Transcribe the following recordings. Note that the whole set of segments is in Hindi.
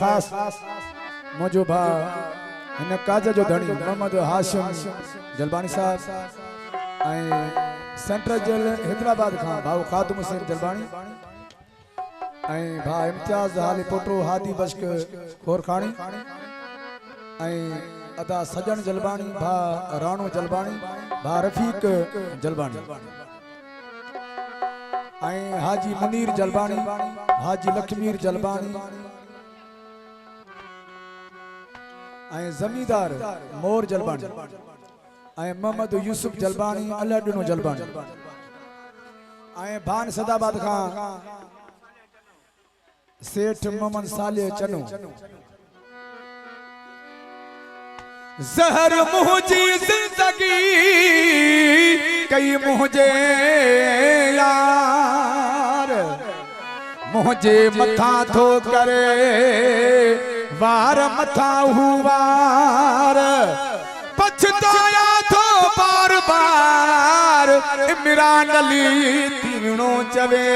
खास मुझो भा इन काज जो धणी मोहम्मद हाशिम जलबानी साहब सेंट्रल जेल हैदराबाद का भाऊ खातुम हुसैन जलबानी भा इम्तियाज हाली पोटो हादी बश्क खोरखानी अदा सजन जलबानी भा राणो जलबानी भा रफीक जलबानी हाजी मुनीर जलबानी हाजी लक्ष्मीर जलबानी जमींदार मोर जलबानी मोहम्मद यूसुफ जलबानी अल्लाह जलबानी भान सदाबाद खां सेठ मोहम्मद साले चनो जहर मुझी जिंदगी कई मुझे यार मुझे मथा थो करे वार मथा हुवार पछताया थो बार बार इमरान अली तीनों चवे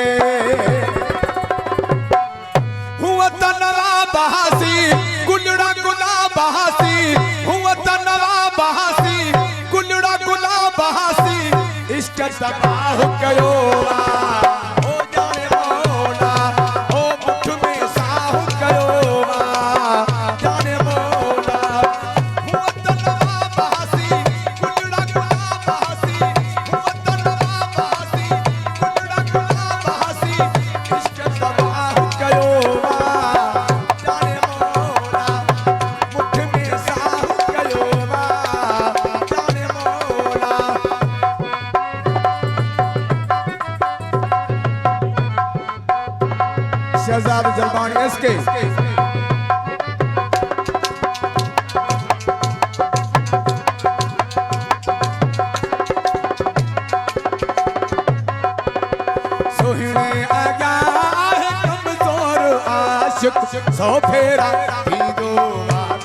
हुआ तनवा बहासी गुलड़ा गुला बहासी हुआ तनवा बहासी गुलड़ा गुला बहासी इश्क तबाह कयो हो जाए मौला ओ मुठ में साह कयो जाने मौला हुआ तनवा बहासी गुलड़ा गुला बहासी हुआ तनवा बहासी गुलड़ा गुला बहासी इश्क तबाह कयो जाने मौला मुठ में साह कयो जाने मौला शहजाद जलबानी एसके सोहिणे आया है कमजोर आशिक सौ फेरा दो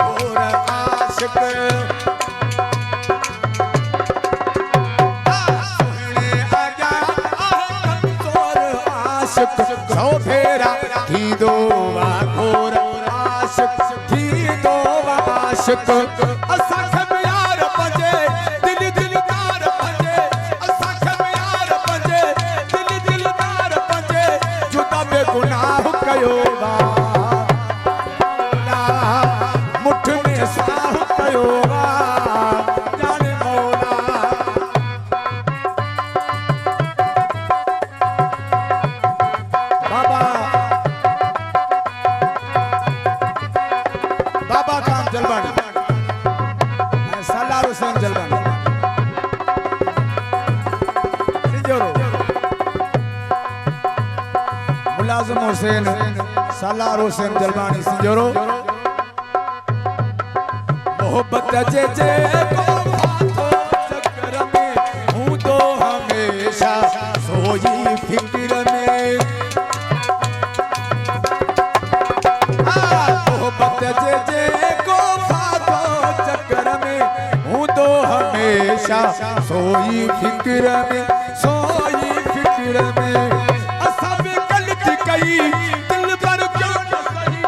घोर आशिक सोहिणे आया है कमजोर आशिक सौ फेरा दो घोर आशिक दो आशिक असां यार पंजे दिल दिलदार पंजे असां यार पंजे दिल दिलदार पंजे जुदा बेगुनाह कयो मुठ में साह कयो जाने मौला बाबा काम जलबानी सालार हुसैन जलबानी मुलाजिम हुसैन सालार हुसैन जलबानी सिंजोरो मोहब्बत जे को फातो चक्कर में हूँ तो हमेशा सोई फिक्र में मोहब्बत जे को फातो चक्कर में हूँ तो हमेशा सोई फिक्र में असा भी गलती कई दिल पर क्यों न सही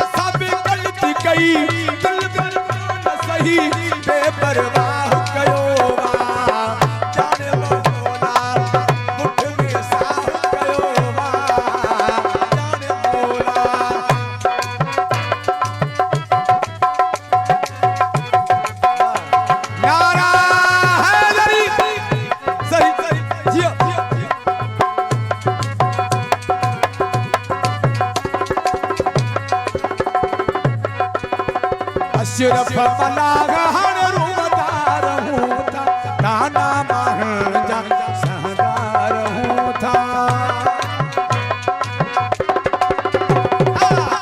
असा भी गलती कई दिल पर क्यों न सही बेपरवाह कयो जाने मौला मुठ में साह कयो जाने मौला नारा हैदरी सही जियो अशरफ मलाग हर रूमदार हूँ था नाना महंजा सहदार हूँ था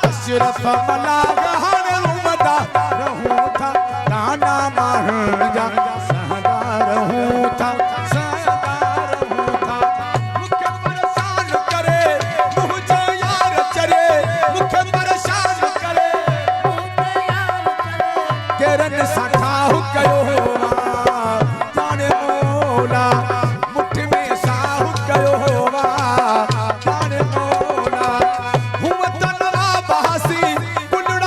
अशरफ मलाग हर रूमदार हूँ था नाना महंजा सहदार हूँ था मुझे परेशान करे मुझे यार चरे मुझे परेशान करे केरन साठाह कयो जाने मौला मुठ में साह कयो जाने मौला हुआ तनवा बहासी गुलड़ा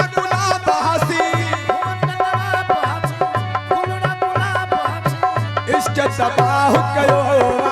इश्क तबाह कयो